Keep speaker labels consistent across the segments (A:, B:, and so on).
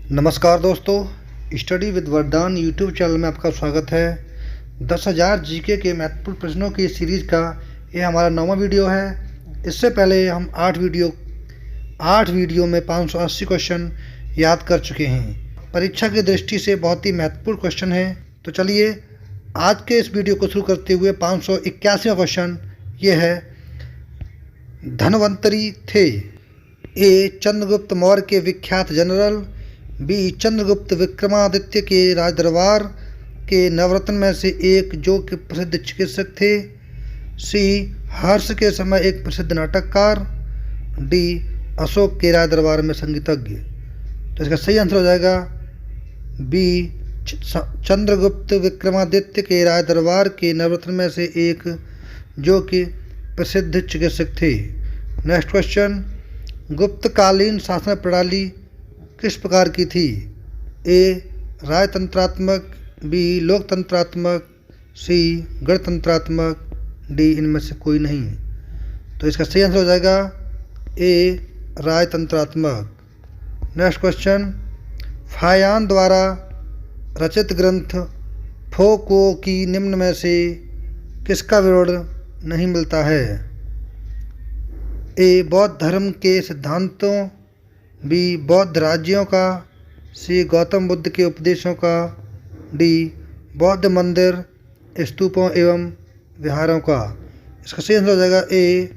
A: नमस्कार दोस्तों, study with वरदान यूट्यूब चैनल में आपका स्वागत है। 10,000 जीके के महत्वपूर्ण प्रश्नों की सीरीज़ का यह हमारा 9वां वीडियो है। इससे पहले हम 8 वीडियो में 580 क्वेश्चन याद कर चुके हैं। परीक्षा की दृष्टि से बहुत ही महत्वपूर्ण क्वेश्चन है। तो चलिए आज के इस वीडियो को शुरू करते हुए 581वां क्वेश्चन ये है, धन्वंतरी थे ए चंद्रगुप्त मौर्य के विख्यात जनरल, बी चंद्रगुप्त विक्रमादित्य के राजदरबार के नवरत्न में से एक जो कि प्रसिद्ध चिकित्सक थे, सी हर्ष के समय एक प्रसिद्ध नाटककार, डी अशोक के राजदरबार में संगीतज्ञ। तो इसका सही आंसर हो जाएगा बी चंद्रगुप्त विक्रमादित्य के राजदरबार के नवरत्न में से एक जो कि प्रसिद्ध चिकित्सक थे। नेक्स्ट क्वेश्चन, गुप्तकालीन शासन प्रणाली किस प्रकार की थी? ए राजतंत्रात्मक, बी लोकतंत्रात्मक, सी गणतंत्रात्मक, डी इनमें से कोई नहीं। तो इसका सही आंसर हो जाएगा ए राजतंत्रात्मक। नेक्स्ट क्वेश्चन, फायान द्वारा रचित ग्रंथ फो को की निम्न में से किसका विवरण नहीं मिलता है? ए बौद्ध धर्म के सिद्धांतों, बी बौद्ध राज्यों का, सी गौतम बुद्ध के उपदेशों का, डी बौद्ध मंदिर स्तूपों एवं विहारों का। इसका सही आंसर हो जाएगा ए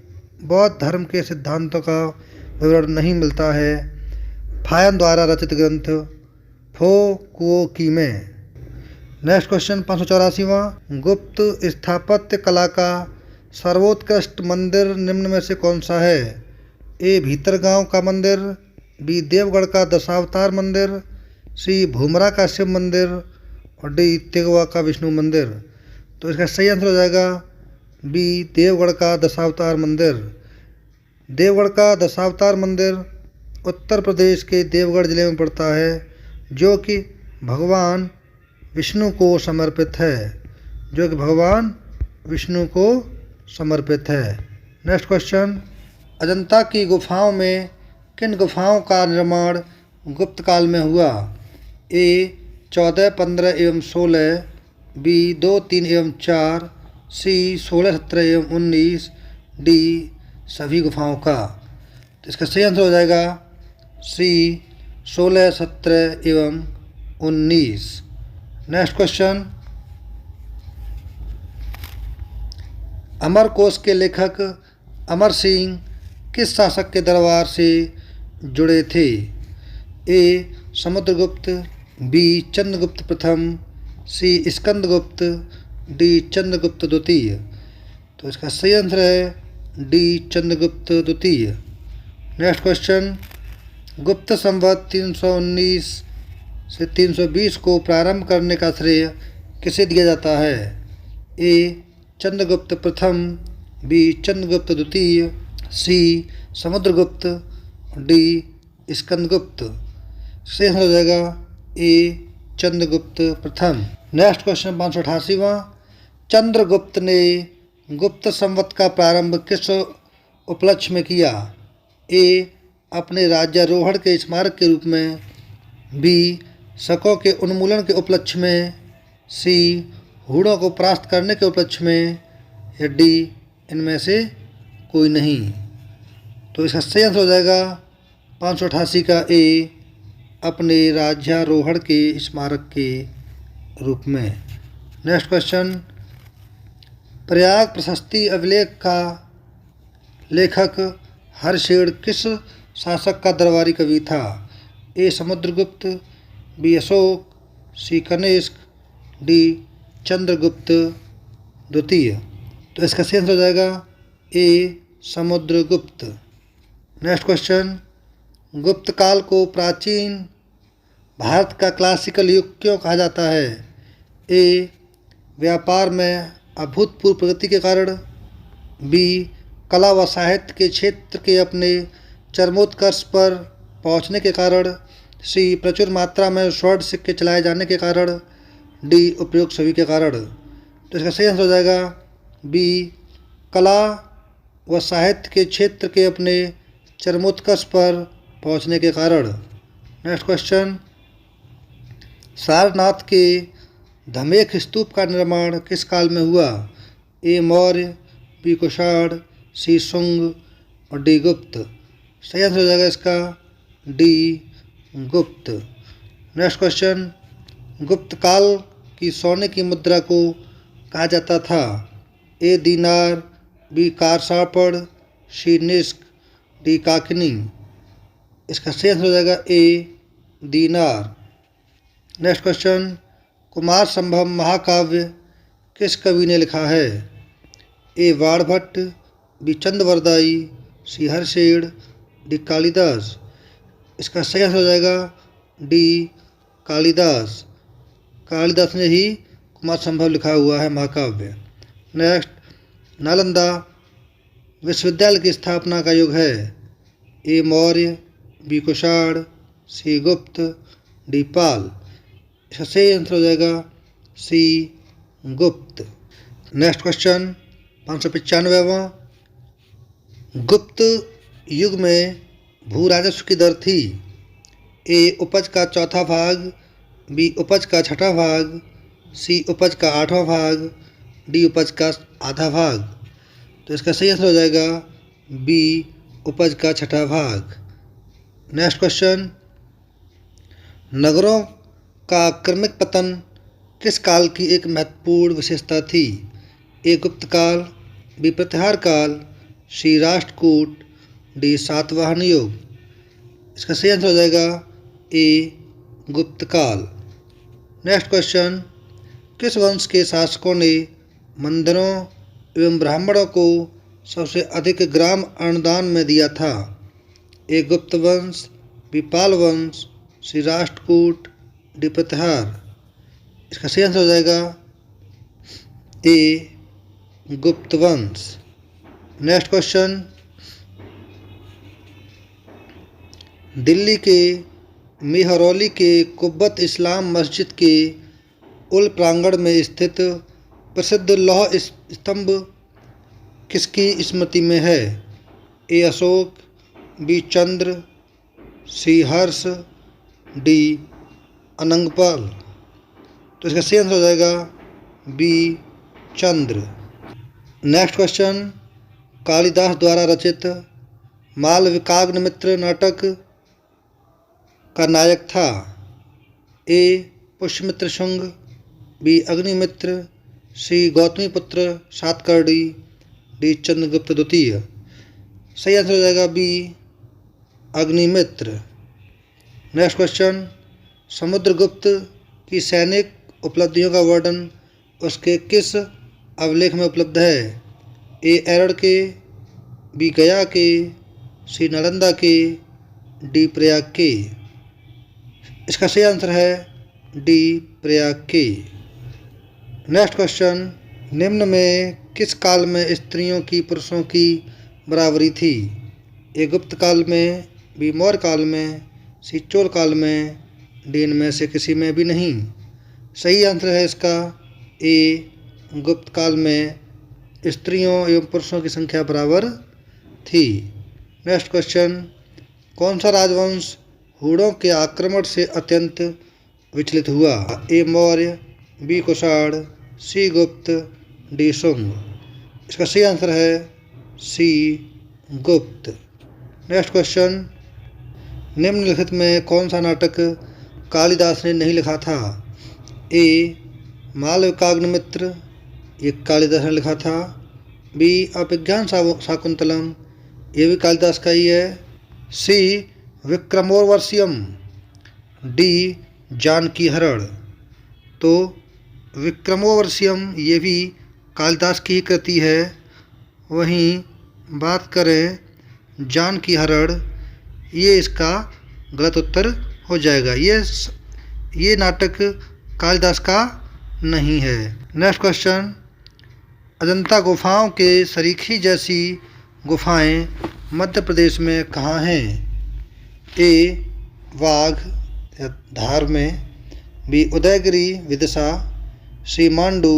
A: बौद्ध धर्म के सिद्धांतों का विवरण नहीं मिलता है फायन द्वारा रचित ग्रंथ फो कुओ की में। नेक्स्ट क्वेश्चन 584वां, गुप्त स्थापत्य कला का सर्वोत्कृष्ट मंदिर निम्न में से कौन सा है? ए भीतरगांव का मंदिर, बी देवगढ़ का दशावतार मंदिर, सी भूमरा का शिव मंदिर और डी तिगवा का विष्णु मंदिर। तो इसका सही आंसर हो जाएगा बी देवगढ़ का दशावतार मंदिर। देवगढ़ का दशावतार मंदिर उत्तर प्रदेश के देवगढ़ जिले में पड़ता है जो कि भगवान विष्णु को समर्पित है, नेक्स्ट क्वेश्चन, अजंता की गुफाओं में किन गुफाओं का निर्माण गुप्त काल में हुआ? ए 14, 15 एवं 16, बी 2, 3 एवं 4, सी 16, 17 एवं 19, डी सभी गुफाओं का। तो इसका सही आंसर हो जाएगा सी 16, 17 एवं 19। नेक्स्ट क्वेश्चन, अमरकोश के लेखक अमर सिंह किस शासक के दरबार से जुड़े थे? ए समुद्रगुप्त, बी चंद्रगुप्त प्रथम, सी स्कंदगुप्त, डी चंद्रगुप्त द्वितीय। तो इसका सही आंसर है डी चंद्रगुप्त द्वितीय। नेक्स्ट क्वेश्चन, गुप्त संवत 319 से 320 को प्रारंभ करने का श्रेय किसे दिया जाता है? ए चंद्रगुप्त प्रथम, बी चंद्रगुप्त द्वितीय, सी समुद्रगुप्त, डी स्कंदगुप्त। सही आंसर हो जाएगा ए चंद्रगुप्त प्रथम। नेक्स्ट क्वेश्चन 588वां, चंद्रगुप्त ने गुप्त संवत का प्रारंभ किस उपलक्ष्य में किया? ए अपने राज्यारोहण के स्मारक के रूप में, बी शकों के उन्मूलन के उपलक्ष्य में, सी हूणों को परास्त करने के उपलक्ष्य में, या डी इनमें से कोई नहीं। तो इसका सही आंसर हो जाएगा 588 का ए अपने राज्यारोहण के स्मारक के रूप में। नेक्स्ट क्वेश्चन, प्रयाग प्रशस्ति अभिलेख का लेखक हर्षेण किस शासक का दरबारी कवि था? ए समुद्रगुप्त, बी अशोक, सी कनिष्क, डी चंद्रगुप्त द्वितीय। तो इसका सही आंसर हो जाएगा ए समुद्रगुप्त। नेक्स्ट क्वेश्चन, गुप्त काल को प्राचीन भारत का क्लासिकल युग क्यों कहा जाता है? ए व्यापार में अभूतपूर्व प्रगति के कारण, बी कला व साहित्य के क्षेत्र के अपने चरमोत्कर्ष पर पहुंचने के कारण, सी प्रचुर मात्रा में स्वर्ण सिक्के चलाए जाने के कारण, डी उपयोग सभी के कारण। तो इसका सही आंसर हो जाएगा बी कला व साहित्य के क्षेत्र के अपने चरमोत्कर्ष पर पहुंचने के कारण। नेक्स्ट क्वेश्चन, सारनाथ के धमेख स्तूप का निर्माण किस काल में हुआ? ए मौर्य, बी कुषाण, सी शुंग और डी गुप्त। सही आंसर हो जाएगा इसका डी गुप्त। नेक्स्ट क्वेश्चन, गुप्त काल की सोने की मुद्रा को कहा जाता था? ए दीनार, बी कारसापड़, सी निष्क, डी काकनी। इसका सही आंसर हो जाएगा ए दीनार। नेक्स्ट क्वेश्चन, कुमार संभव महाकाव्य किस कवि ने लिखा है? ए बाणभट्ट, बी चंद्रवरदाई, सी हर्षेण, डी कालिदास। इसका सही आंसर हो जाएगा डी कालिदास। कालिदास ने ही कुमार संभव लिखा हुआ है महाकाव्य। नेक्स्ट, नालंदा विश्वविद्यालय की स्थापना का युग है? ए मौर्य, बी कुषाण, सी गुप्त, डी पाल। इसका सही आंसर हो जाएगा सी गुप्त। नेक्स्ट क्वेश्चन 595वां, गुप्त युग में भू राजस्व की दर थी? ए उपज का चौथा भाग, बी उपज का छठा भाग, सी उपज का आठवां भाग, डी उपज का आधा भाग। तो इसका सही आंसर हो जाएगा बी उपज का छठा भाग। नेक्स्ट क्वेश्चन, नगरों का क्रमिक पतन किस काल की एक महत्वपूर्ण विशेषता थी? ए गुप्त काल, बी प्रतिहार काल, सी राष्ट्रकूट, डी सातवाहन युग। इसका सही आंसर हो जाएगा ए गुप्त काल। नेक्स्ट क्वेश्चन, किस वंश के शासकों ने मंदिरों एवं ब्राह्मणों को सबसे अधिक ग्राम अनुदान में दिया था? ए गुप्त वंश, बी पाल वंश, सी राष्ट्रकूट, डी प्रतिहार। इसका सही आंसर हो जाएगा ए गुप्त वंश। नेक्स्ट क्वेश्चन, दिल्ली के मेहरौली के कुब्बत इस्लाम मस्जिद के उल प्रांगण में स्थित प्रसिद्ध लौह स्तंभ किसकी स्मृति में है? A Ashok, B Chandra, C Harsh, D Anangpal. तो इसका सही आंसर हो जाएगा B Chandra. Next question, Kalidas द्वारा रचित मालविकाग्निमित्र नाटक का नायक था? A Pushyamitra Shunga, B Agnimitra, C Gautamiputra Satakarni, D Chandragupta द्वितीय। सही आंसर हो जाएगा B Agnimitra. Next question, Samudragupta की सैनिक उपलब्धियों का वर्णन उसके किस अभिलेख में उपलब्ध है? ए एरड़ के, बी गया के, सी नालंदा के, डी प्रयाग के। इसका सही आंसर है डी प्रयाग के। नेक्स्ट क्वेश्चन, निम्न में किस काल में स्त्रियों की पुरुषों की बराबरी थी? ए गुप्त काल में, बी मौर्य काल में, सी चोल काल में, डी इनमें से किसी में भी नहीं। सही आंसर है इसका ए गुप्त काल में स्त्रियों एवं पुरुषों की संख्या बराबर थी। नेक्स्ट क्वेश्चन, कौन सा राजवंश हूणों के आक्रमण से अत्यंत विचलित हुआ? ए मौर्य, बी कुषाण, सी गुप्त, डी शुंग। इसका सही आंसर है सी गुप्त। नेक्स्ट क्वेश्चन, निम्नलिखित में कौन सा नाटक कालिदास ने नहीं लिखा था? ए मालविकाग्निमित्र, ये कालिदास ने लिखा था। बी अभिज्ञान शाकुंतलम, ये भी कालिदास का ही है। सी विक्रमोर्वशीयम, डी जानकी हरण। तो विक्रमोर्वशीयम ये भी कालिदास की ही कृति है। वहीं बात करें जानकी हरण, ये इसका गलत उत्तर हो जाएगा। ये नाटक कालिदास का नहीं है। नेक्स्ट क्वेश्चन, अजंता गुफाओं के सरीखी जैसी गुफाएं मध्य प्रदेश में कहाँ हैं? ए वाघ धार में, बी उदयगिरी विदिशा, सी मांडू,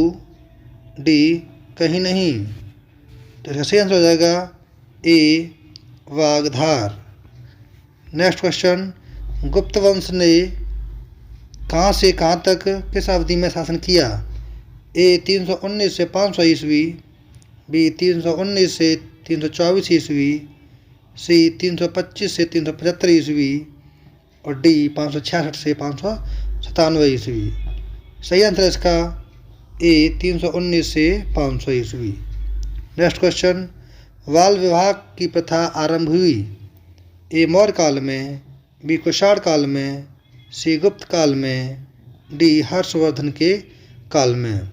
A: डी कहीं नहीं। तो इसका सही आंसर हो जाएगा ए वागधार। नेक्स्ट क्वेश्चन, गुप्त वंश ने कहाँ से कहाँ तक किस अवधि में शासन किया? ए 319 से 500 ईस्वी, बी 319 से 324 ईस्वी, सी 325 से 375 ईस्वी और डी 566 से 597 ईस्वी। सही आंसर है इसका ए 319 से 500 ईस्वी। नेक्स्ट क्वेश्चन, बाल विवाह की प्रथा आरंभ हुई? ए मौर्य काल में, बी कुषाण काल में, सी गुप्त काल में, डी हर्षवर्धन के काल में।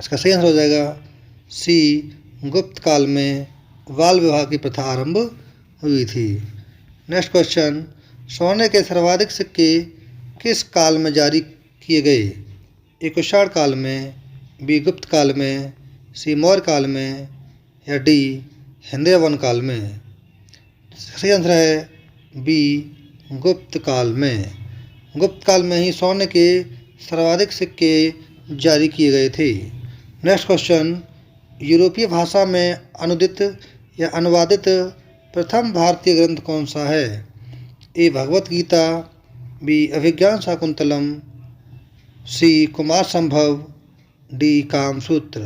A: इसका सही आंसर हो जाएगा सी गुप्त काल में बाल विवाह की प्रथा आरंभ हुई थी। नेक्स्ट क्वेश्चन, सोने के सर्वाधिक सिक्के किस काल में जारी किए गए? ए कुषाण काल में, बी गुप्त काल में, सी मौर्य काल में या डी हिंदयवन काल में। सही आंसर है बी गुप्त काल में। गुप्त काल में ही सोने के सर्वाधिक सिक्के जारी किए गए थे। नेक्स्ट क्वेश्चन, यूरोपीय भाषा में अनुदित या अनुवादित प्रथम भारतीय ग्रंथ कौन सा है? ए भगवत गीता, बी अभिज्ञान शाकुंतलम, सी कुमार संभव, डी कामसूत्र।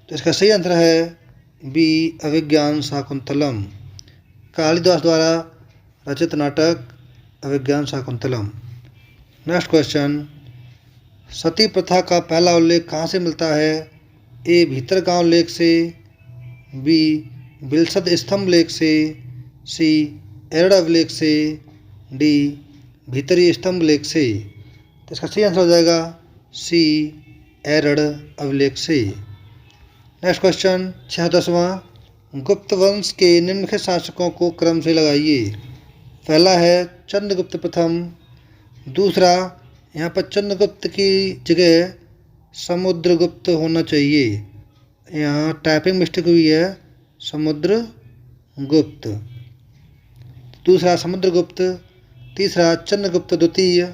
A: तो इसका सही आंसर है बी अभिज्ञान शाकुंतलम। कालिदास द्वारा रचित नाटक अभिज्ञान शाकुंतलम। नेक्स्ट क्वेश्चन, सती प्रथा का पहला उल्लेख कहाँ से मिलता है? ए भीतरगांव लेख से, बी बिलसद स्तंभ लेख से, सी एरड़ अभिलेख से, डी भीतरी स्तंभ लेख से। तो इसका सही आंसर हो जाएगा सी एरड़ अभिलेख से। नेक्स्ट क्वेश्चन 66वां, गुप्त वंश के निम्नलिखित शासकों को क्रम से लगाइए। पहला है चंद्रगुप्त प्रथम, दूसरा यहाँ पर चंद्रगुप्त की जगह समुद्रगुप्त होना चाहिए, यहाँ टाइपिंग मिस्टेक हुई है, समुद्रगुप्त। दूसरा समुद्रगुप्त, तीसरा चंद्रगुप्त द्वितीय,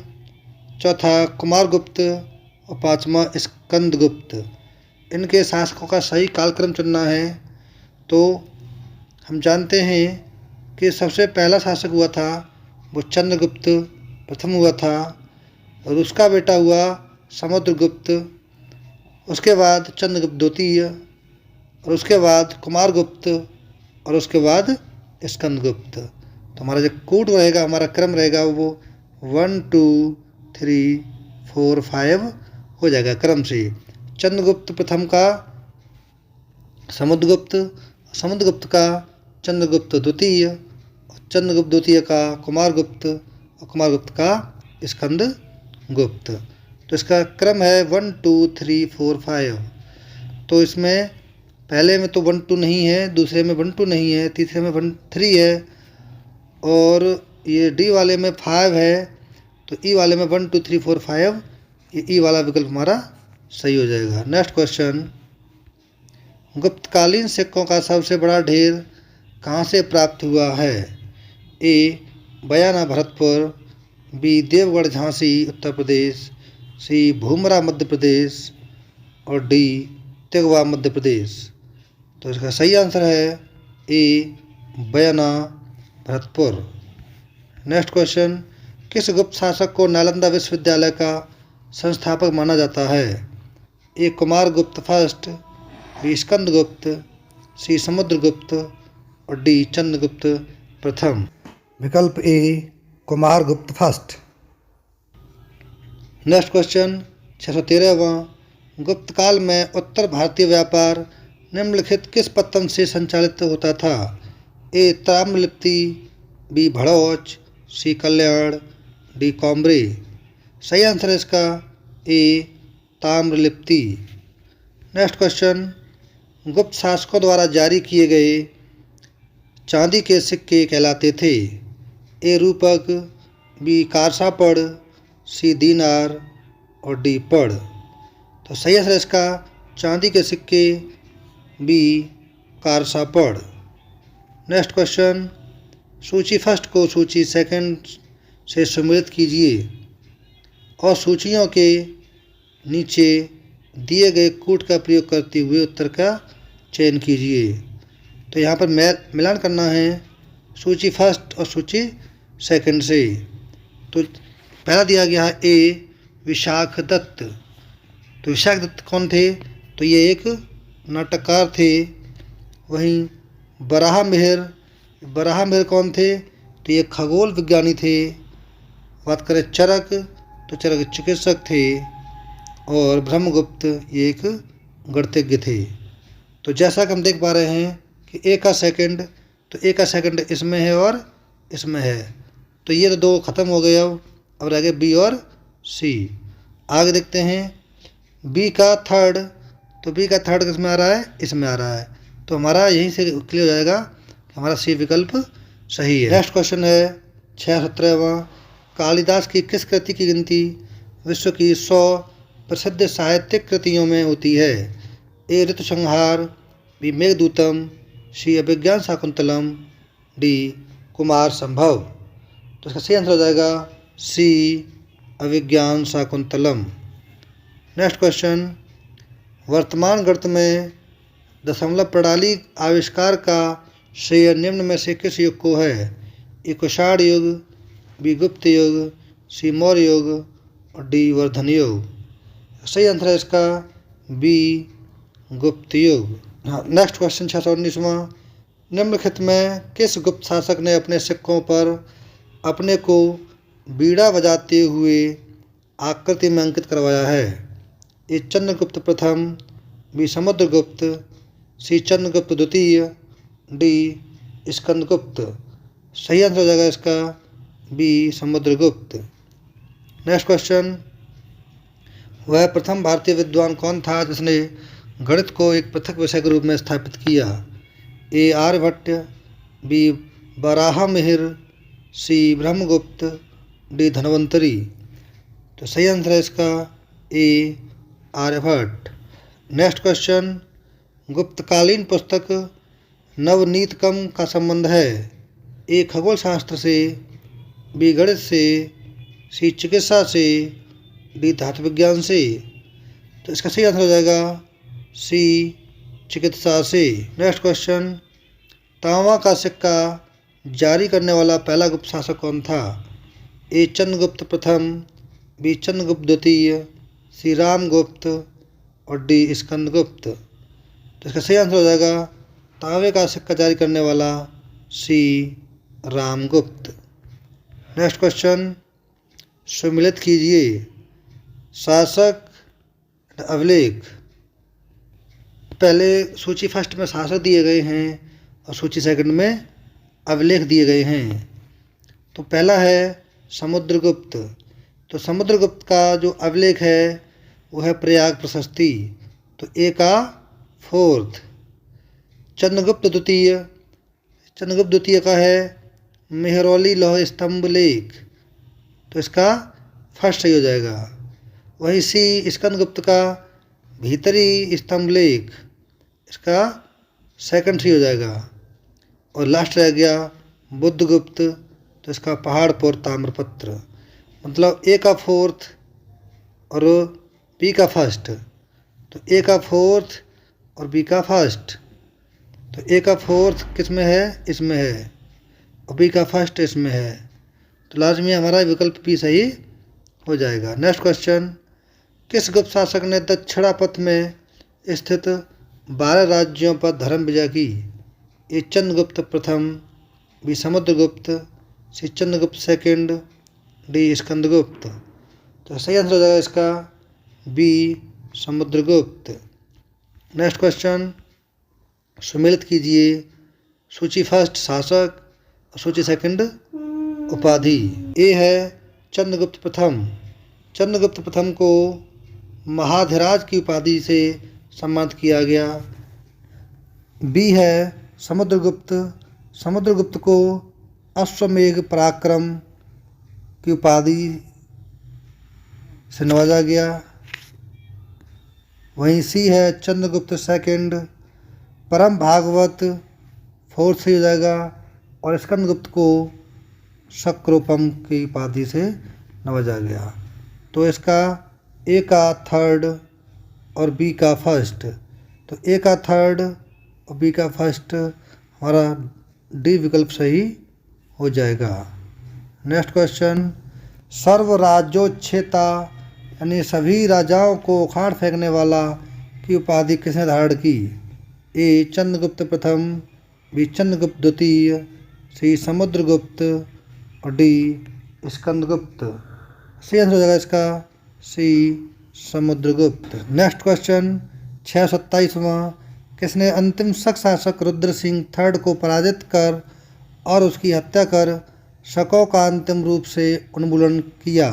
A: चौथा कुमारगुप्त और पांचवा स्कंदगुप्त। इनके शासकों का सही कालक्रम चुनना है। तो हम जानते हैं कि सबसे पहला शासक हुआ था वो चंद्रगुप्त प्रथम हुआ था और उसका बेटा हुआ समुद्रगुप्त, उसके बाद चंद्रगुप्त द्वितीय और उसके बाद कुमारगुप्त और उसके बाद स्कंदगुप्त। तो हमारा जो कूट रहेगा, हमारा क्रम रहेगा वो 1 2 3 4 5 हो जाएगा क्रम से। चंद्रगुप्त प्रथम का समुद्रगुप्त, समुद्रगुप्त का चंद्रगुप्त द्वितीय, चंद्रगुप्त द्वितीय का कुमारगुप्त और कुमारगुप्त का स्कंदगुप्त। तो इसका क्रम है 1 2 3 4 5। तो इसमें पहले में तो 1 2 नहीं है, दूसरे में 1 2 नहीं है, तीसरे में 1 3 है और ये डी वाले में 5 है। तो ई वाले में 1 2 3 4 5, ये ई वाला विकल्प हमारा सही हो जाएगा। नेक्स्ट क्वेश्चन, गुप्तकालीन सिक्कों का सबसे बड़ा ढेर कहाँ से प्राप्त हुआ है? ए बयाना भरतपुर, बी देवगढ़ झांसी उत्तर प्रदेश, सी भूमरा मध्य प्रदेश और डी तिगवा मध्य प्रदेश। तो इसका सही आंसर है ए बयाना भरतपुर। नेक्स्ट क्वेश्चन, किस गुप्त शासक को नालंदा विश्वविद्यालय का संस्थापक माना जाता है? ए कुमारगुप्त फर्स्ट, बी स्कंदगुप्त, सी समुद्रगुप्त और डी चंद्रगुप्त प्रथम। विकल्प ए कुमारगुप्त फर्स्ट। नेक्स्ट क्वेश्चन 613वां, गुप्त काल में उत्तर भारतीय व्यापार निम्नलिखित किस पत्तन से संचालित होता था? ए ताम्रलिप्ति, बी भड़ौच, सी कल्याण, डी कौमरे। सही आंसर है इसका ए ताम्रलिप्ति। नेक्स्ट क्वेश्चन, गुप्त शासकों द्वारा जारी किए गए चांदी के सिक्के कहलाते थे? ए रूपक, बी कारसापड़, सी दीनार और डी पड़। तो सही आंसर है इसका चांदी के सिक्के, बी कारसापड़। नेक्स्ट क्वेश्चन, सूची फर्स्ट को सूची सेकंड से सम्मिलित कीजिए और सूचियों के नीचे दिए गए कूट का प्रयोग करते हुए उत्तर का चयन कीजिए। तो यहाँ पर मिलान करना है सूची फर्स्ट और सूची सेकंड से। तो पहला दिया गया है ए विशाख दत्त। तो विशाख दत्त कौन थे? तो ये एक नाटककार थे। वहीं बराह मेहर कौन थे? तो ये खगोल विज्ञानी थे। बात करें चरक, तो चरक चिकित्सक थे। और ब्रह्मगुप्त ये एक गणितज्ञ थे। तो जैसा कि हम देख पा रहे हैं कि ए का सेकंड इसमें है और इसमें है, तो ये तो दो खत्म हो गए। अब रह गए बी और सी। आगे देखते हैं बी का थर्ड। तो बी का थर्ड किसमें आ रहा है? इसमें आ रहा है। तो हमारा यहीं से क्लियर हो जाएगा कि हमारा सी विकल्प सही है। नेक्स्ट क्वेश्चन है 76वां। कालिदास की किस कृति की गिनती विश्व की 100 प्रसिद्ध साहित्यिक कृतियों में होती है? ए ऋतुसंहार, बी मेघदूतम, सी अभिज्ञान शाकुंतलम, डी कुमार संभव। तो इसका सही आंसर हो जाएगा सी अभिज्ञान शाकुंतलम। नेक्स्ट क्वेश्चन, वर्तमान गणित में दशमलव प्रणाली आविष्कार का श्रेय निम्न में से किस युग को है? ए कुषाण युग, बी गुप्त युग, सी मौर्य युग और डी वर्धन युग। सही आंसर है इसका बी गुप्त युग। हाँ, नेक्स्ट क्वेश्चन 619वां। निम्नलिखित में किस गुप्त शासक ने अपने सिक्कों पर अपने को बीड़ा बजाते हुए आकृति में अंकित करवाया है? ए चंद्रगुप्त प्रथम, बी समुद्रगुप्त, सी चंद्रगुप्त द्वितीय, डी स्कंदगुप्त। सही आंसर हो जाएगा इसका बी समुद्रगुप्त। नेक्स्ट क्वेश्चन, वह प्रथम भारतीय विद्वान कौन था जिसने गणित को एक पृथक विषय के रूप में स्थापित किया? ए आर्यभट्ट, बी बराहमिहिर, सी ब्रह्मगुप्त, डी धन्वंतरी। तो सही आंसर है इसका ए आर्यभट्ट। नेक्स्ट क्वेश्चन, गुप्तकालीन पुस्तक नवनीतकम का संबंध है? ए खगोल शास्त्र से, बी गणित से, सी चिकित्सा से, डी धातु विज्ञान से। तो इसका सही आंसर हो जाएगा सी चिकित्सा से। नेक्स्ट क्वेश्चन, तांबा का सिक्का जारी करने वाला पहला गुप्त शासक कौन था? ए चंद्रगुप्त प्रथम, बी चंद्रगुप्त द्वितीय, सी रामगुप्त और डी स्कंदगुप्त। तो इसका सही आंसर हो जाएगा तांबे का सिक्का जारी करने वाला सी रामगुप्त। नेक्स्ट क्वेश्चन, सुमिलित कीजिए शासक अभिलेख। पहले सूची फर्स्ट में शासक दिए गए हैं और सूची सेकंड में अभिलेख दिए गए हैं। तो पहला है समुद्रगुप्त। तो समुद्रगुप्त का जो अभिलेख है वो है प्रयाग प्रशस्ति। तो ए का फोर्थ। चंद्रगुप्त द्वितीय का है मेहरौली लौह स्तंभ लेख। तो इसका फर्स्ट सही हो जाएगा। वहीं सी स्कंदगुप्त का भीतरी स्तंभ लेख, इसका सेकंड सही हो जाएगा। और लास्ट रह गया बुद्धगुप्त, तो इसका पहाड़पुर ताम्रपत्र। मतलब ए का फोर्थ और बी का फर्स्ट। तो ए का फोर्थ और बी का फर्स्ट। तो ए का फोर्थ किस में है? इसमें है। और बी का फर्स्ट इसमें है। तो लाजमी हमारा विकल्प बी सही हो जाएगा। नेक्स्ट क्वेश्चन, किस गुप्त शासक ने दक्षिणापथ में स्थित 12 राज्यों पर धर्म विजय की? ए चंद्रगुप्त प्रथम, बी समुद्रगुप्त, सी चंद्रगुप्त सेकंड, डी स्कंदगुप्त। तो सही आंसर हो जाएगा इसका बी समुद्रगुप्त। नेक्स्ट क्वेश्चन, सुमिलित कीजिए सूची फर्स्ट शासक और सूची सेकंड उपाधि। ए है चंद्रगुप्त प्रथम। चंद्रगुप्त प्रथम को महाधिराज की उपाधि से सम्मानित किया गया। बी है समुद्रगुप्त। समुद्रगुप्त को अश्वमेघ पराक्रम की उपाधि से नवाजा गया। वहीं सी है चंद्रगुप्त सेकंड। परम भागवत फोर्थ से हो जाएगा। और स्कंदगुप्त को शक्रोपम की उपाधि से नवाजा गया। तो इसका ए का थर्ड और बी का फर्स्ट। तो ए का थर्ड और बी का फर्स्ट हमारा डी विकल्प सही हो जाएगा। नेक्स्ट क्वेश्चन, सर्वराज्योच्छेता यानी सभी राजाओं को उखाड़ फेंकने वाला की उपाधि किसने धारण की? ए चंद्रगुप्त प्रथम, बी चंद्रगुप्त द्वितीय, सी समुद्रगुप्त और डी स्कंदगुप्त। सही आंसर हो जाएगा इसका सी समुद्रगुप्त। नेक्स्ट क्वेश्चन 627वां। किसने अंतिम शक शासक रुद्र सिंह थर्ड को पराजित कर और उसकी हत्या कर शकों का अंतिम रूप से उन्मूलन किया?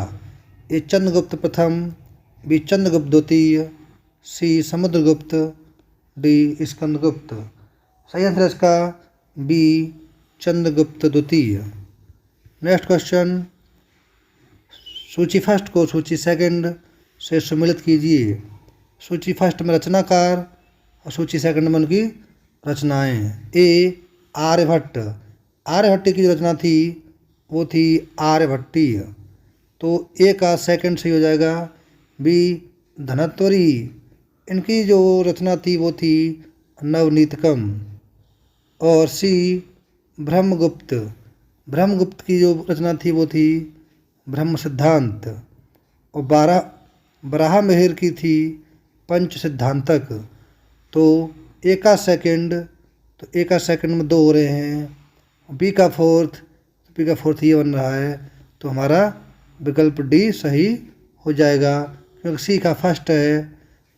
A: ए चंद्रगुप्त प्रथम, बी चंद्रगुप्त द्वितीय, सी समुद्रगुप्त, डी स्कंदगुप्त। सही आंसर है इसका बी चंद्रगुप्त द्वितीय। नेक्स्ट क्वेश्चन सूची फर्स्ट को सूची सेकंड से सम्मिलित कीजिए। सूची फर्स्ट में रचनाकार और सूची सेकंड में उनकी रचनाएं। ए आर्यभट्ट, आर्यभट्ट की जो रचना थी वो थी आर्यभट्टीय, तो ए का सेकंड सही हो जाएगा। बी धनत्वरी, इनकी जो रचना थी वो थी नवनीतकम। और सी ब्रह्मगुप्त, ब्रह्मगुप्त की जो रचना थी वो थी ब्रह्म सिद्धांत। और बराहमिहिर की थी पंच सिद्धांतक। तो ए का सेकंड, तो ए का सेकंड में दो हो रहे हैं, बी का फोर्थ, बी का फोर्थ ये बन रहा है, तो हमारा विकल्प डी सही हो जाएगा, क्योंकि सी का फर्स्ट है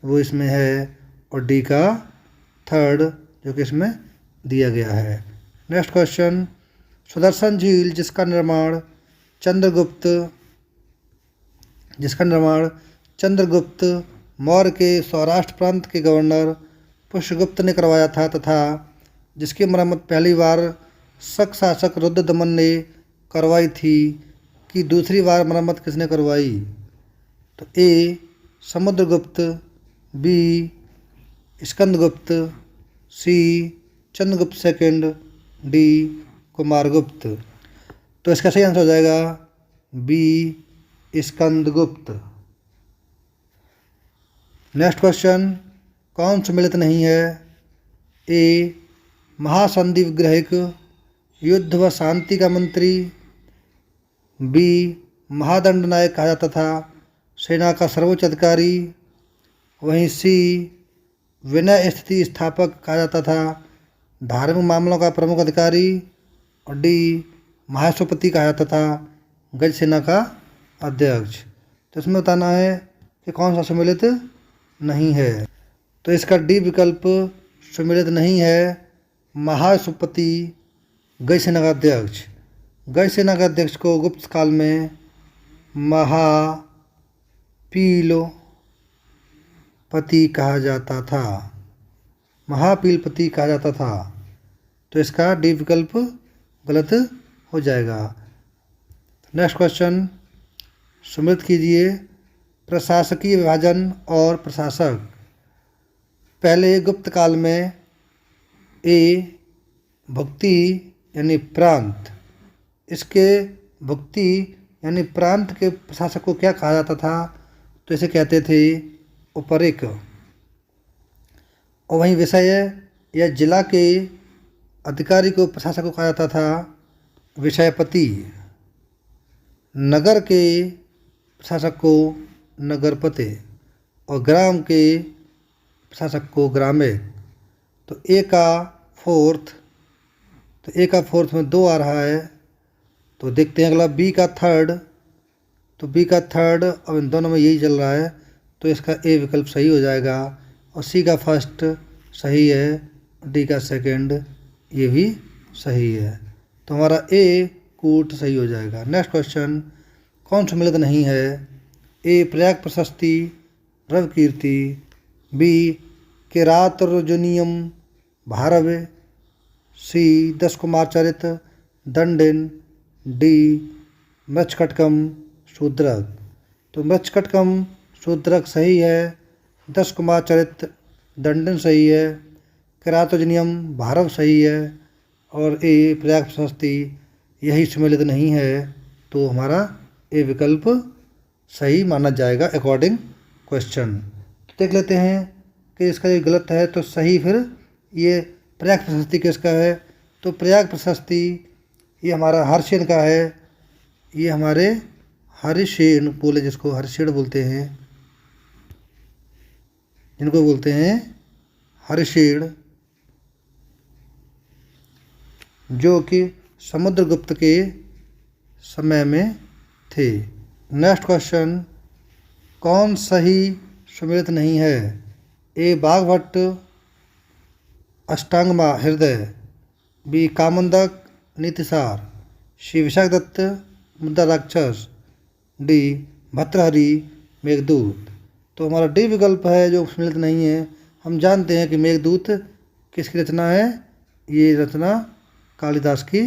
A: वो इसमें है और डी का थर्ड जो कि इसमें दिया गया है। नेक्स्ट क्वेश्चन सुदर्शन झील जिसका निर्माण चंद्रगुप्त मौर्य के सौराष्ट्र प्रांत के गवर्नर पुष्यगुप्त ने करवाया था तथा जिसकी मरम्मत पहली बार शक शासक रुद्रदमन ने करवाई थी कि दूसरी बार मरम्मत किसने करवाई? तो ए समुद्रगुप्त, बी स्कंदगुप्त, सी चंद्रगुप्त सेकंड, डी कुमारगुप्त। तो इसका सही आंसर हो जाएगा बी स्कंदगुप्त। नेक्स्ट क्वेश्चन कौन सम्मिलित नहीं है? ए महासंधि विग्रहिक युद्ध व शांति का मंत्री, बी महादंड नायक कहा जाता था, सेना का सर्वोच्च अधिकारी, वहीं सी विनय स्थिति स्थापक कहा जाता था, धार्मिक मामलों का प्रमुख अधिकारी, और डी महासुपति कहा जाता था, गज सेना का अध्यक्ष। तो इसमें बताना है कि कौन सा सम्मिलित नहीं है। तो इसका डी विकल्प सम्मिलित नहीं है, महासुपति गज सेना का अध्यक्ष। गज सेना का अध्यक्ष को गुप्त काल में महापीलपति कहा जाता था, महापीलपति कहा जाता था। तो इसका डी विकल्प गलत हो जाएगा। नेक्स्ट क्वेश्चन सम्मिलित कीजिए प्रशासकीय विभाजन और प्रशासक। पहले गुप्त काल में ए भुक्ति यानी प्रांत, इसके भुक्ति यानी प्रांत के प्रशासक को क्या कहा जाता था? तो इसे कहते थे उपरिक। और वहीं विषय या जिला के अधिकारी को प्रशासक को कहा जाता था विषयपति। नगर के प्रशासक को नगरपति और ग्राम के प्रशासक को ग्रामिक। तो ए का फोर्थ में दो आ रहा है, तो देखते हैं अगला बी का थर्ड। तो बी का थर्ड अब इन दोनों में यही चल रहा है, तो इसका ए विकल्प सही हो जाएगा। और सी का फर्स्ट सही है, डी का सेकंड ये भी सही है, तो हमारा ए कूट सही हो जाएगा। नेक्स्ट क्वेश्चन कौन सम्मिलित नहीं है? ए प्रयाग प्रशस्ति रव कीर्ति, बी किरातर्जुनीयम भारवे, सी 10 कुमार चरित दंडिन, डी मृच्छकटकम शूद्रक। तो मृच्छकटकम शूद्रक सही है, 10 कुमार चरित दंडन सही है, किरातोजनियम भारव सही है, और ए प्रयाग प्रशस्ति यही सम्मिलित नहीं है, तो हमारा ए विकल्प सही माना जाएगा अकॉर्डिंग क्वेश्चन। देख लेते हैं कि इसका ये गलत है, तो सही फिर ये प्रयाग प्रशस्ति किसका है? तो प्रयाग प्रशस्ति ये हमारा हर्षियन का है, ये हमारे हरिशेन बोले, जिसको हरिशेन बोलते हैं, जिनको बोलते हैं हरिशेन, जो कि समुद्रगुप्त के समय में थे। नेक्स्ट क्वेश्चन, कौन सही सुमेलित नहीं है? ए बाघभट्ट अष्टांगमा हृदय, बी कामंदक नीतिसार, सी विशाखदत्त मुद्रा राक्षस, डी भर्तृहरि मेघदूत। तो हमारा डी विकल्प है जो सुमेलित नहीं है। हम जानते हैं कि मेघदूत किसकी रचना है? ये रचना कालिदास की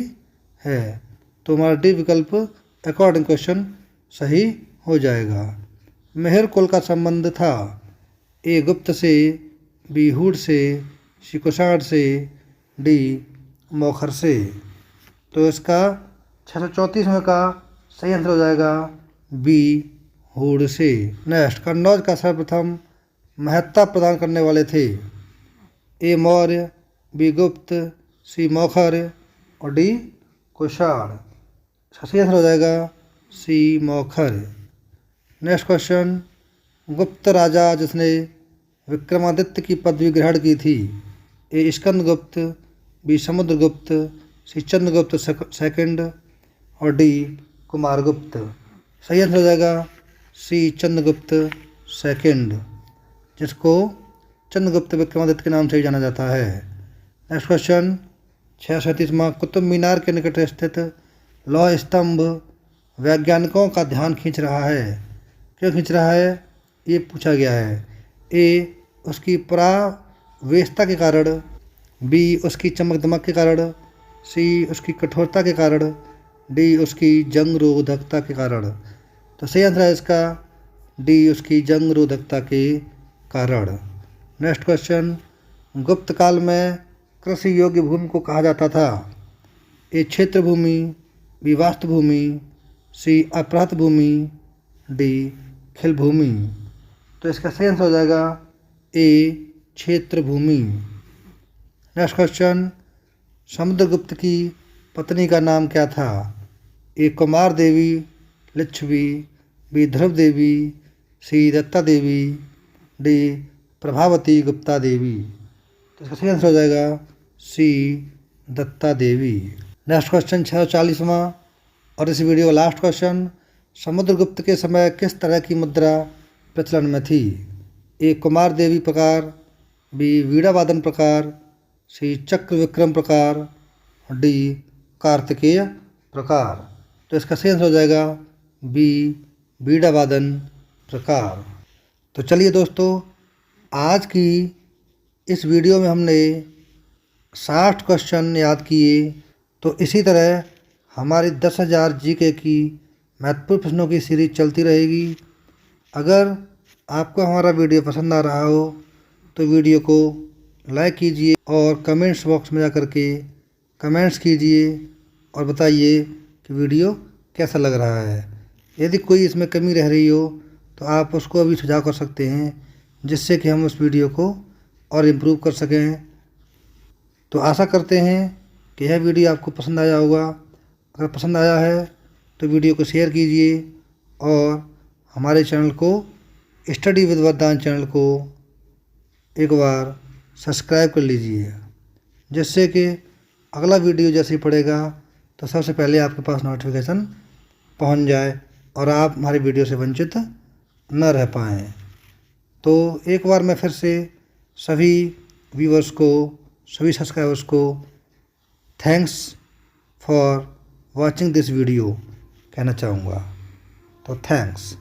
A: है। तो हमारा डी विकल्प अकॉर्डिंग क्वेश्चन सही हो जाएगा। मेहर कुल का संबंध था? ए गुप्त से, बी हुड से, सी कुषाण से, डी मौखर से। तो इसका 634वें का सही आंसर हो जाएगा बी हुड से। नेक्स्ट, कन्नौज का सर्वप्रथम महत्ता प्रदान करने वाले थे? ए मौर्य, बी गुप्त, सी मौखर और डी कुषाण। सही आंसर हो जाएगा सी मौखर। नेक्स्ट क्वेश्चन, गुप्त राजा जिसने विक्रमादित्य की पदवी ग्रहण की थी? ए स्कंदगुप्त, बी समुद्रगुप्त, सी चंद्रगुप्त सेकंड और डी कुमारगुप्त। सही आंसर हो जाएगा सी चंद्रगुप्त सेकंड, जिसको चंद्रगुप्त विक्रमादित्य के नाम से ही जाना जाता है। नेक्स्ट क्वेश्चन, 637वां, कुतुब मीनार के निकट स्थित लौह स्तंभ वैज्ञानिकों का ध्यान खींच रहा है? क्यों खींच रहा है ये पूछा गया है। ए उसकी परावेशता के कारण, बी उसकी चमक दमक के कारण, सी उसकी कठोरता के कारण, डी उसकी जंग रोधकता के कारण। तो सही आंसर है इसका डी उसकी जंग रोधकता के कारण। नेक्स्ट क्वेश्चन, गुप्त काल में कृषि योग्य भूमि को कहा जाता था? ए क्षेत्र भूमि, बी वास्तु भूमि, सी अपराध भूमि, डी खिल भूमि। तो इसका सही आंसर हो जाएगा ए क्षेत्र भूमि। नेक्स्ट क्वेश्चन, समुद्रगुप्त की पत्नी का नाम क्या था? ए कुमार देवी लिच्छवी, बी ध्रुव देवी, सी दत्ता देवी, डी प्रभावती गुप्ता देवी। तो इसका सही आंसर हो जाएगा सी दत्ता देवी। नेक्स्ट क्वेश्चन 640वां और इस वीडियो का लास्ट क्वेश्चन, समुद्रगुप्त के समय किस तरह की मुद्रा प्रचलन में थी? ए कुमार देवी प्रकार, बी वीणावादन प्रकार, सी चक्र विक्रम प्रकार, डी कार्तिकेय प्रकार। तो इसका सही आंसर हो जाएगा बी वीणावादन प्रकार। तो चलिए दोस्तों, आज की इस वीडियो में हमने 60 क्वेश्चन याद किए। तो इसी तरह हमारी 10,000 जीके की महत्वपूर्ण प्रश्नों की सीरीज चलती रहेगी। अगर आपको हमारा वीडियो पसंद आ रहा हो तो वीडियो को लाइक कीजिए और कमेंट्स बॉक्स में जाकर के कमेंट्स कीजिए और बताइए कि वीडियो कैसा लग रहा है। यदि कोई इसमें कमी रह रही हो तो आप उसको अभी सुझाव कर सकते हैं, जिससे कि हम उस वीडियो को और इम्प्रूव कर सकें। तो आशा करते हैं कि यह वीडियो आपको पसंद आया होगा। अगर पसंद आया है तो वीडियो को शेयर कीजिए और हमारे चैनल को, स्टडी विद वरदान चैनल को एक बार सब्सक्राइब कर लीजिए, जिससे कि अगला वीडियो जैसे ही पड़ेगा तो सबसे पहले आपके पास नोटिफिकेशन पहुंच जाए और आप हमारी वीडियो से वंचित न रह पाएँ। तो एक बार मैं फिर से सभी व्यूअर्स को, सभी सब्सक्राइबर्स को thanks for watching this video कहना चाहूँगा। तो थैंक्स।